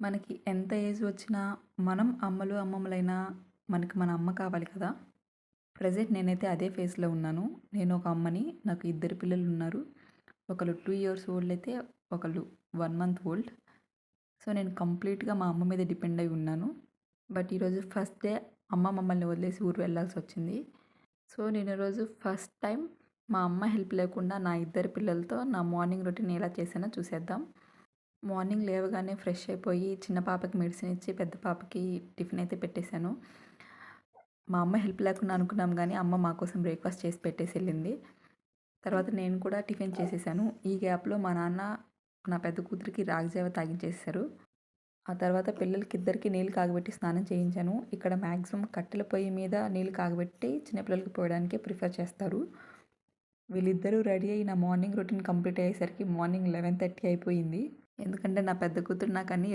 మనకి ఎంత ఏజ్ వచ్చినా మనం అమ్మలు, అమ్మమ్మలైనా మనకి మన అమ్మ కావాలి కదా! ప్రెజెంట్ నేనైతే అదే ఫేజ్‌లో ఉన్నాను. నేను ఒక అమ్మని. నాకు ఇద్దరు పిల్లలున్నారు. ఒకళ్ళు 2 ఇయర్స్ ఓల్డ్ అయితే, ఒకళ్ళు 1 మంత్ ఓల్డ్. సో, నేను కంప్లీట్‌గా మా అమ్మ మీద డిపెండ్ అయి ఉన్నాను. బట్ ఈరోజు ఫస్ట్ డే అమ్మ మమ్మల్ని వదిలేసి ఊరు వెళ్ళాల్సొచ్చింది. సో, నేను ఈరోజు ఫస్ట్ టైం మా అమ్మ హెల్ప్ లేకుండా నా ఇద్దరు పిల్లలతో నా మార్నింగ్ రొటీన్ ఎలా చేశానో చూసేద్దాం. మార్నింగ్ లేవగానే ఫ్రెష్ అయిపోయి చిన్న పాపకి మెడిసిన్ ఇచ్చి, పెద్ద పాపకి టిఫిన్ అయితే పెట్టేశాను. మా అమ్మ హెల్ప్ లేకుండా అనుకున్నాం గానీ, అమ్మ మా కోసం బ్రేక్‌ఫాస్ట్ చేసి పెట్టేసెళ్ళింది. తర్వాత నేను కూడా టిఫిన్ చేసేసాను. ఈ గ్యాప్‌లో మా నాన్న నా పెద్ద కూతురికి రాగి జావ తాగించేసేశారు. ఆ తర్వాత పిల్లలకిద్దరికీ నీళ్ళు కాగబెట్టి స్నానం చేయించాను. ఇక్కడ మాక్సిమం కట్టెల పొయ్యి మీద నీళ్ళు కాగబెట్టి చిన్న పిల్లలకి పోయడానికే ప్రిఫర్ చేస్తారు. వీళ్ళిద్దరూ రెడీ అయ్యి నా మార్నింగ్ రొటీన్ కంప్లీట్ అయ్యేసరికి మార్నింగ్ 11:30 అయిపోయింది. ఎందుకంటే నా పెద్ద కూతురు నాకన్నీ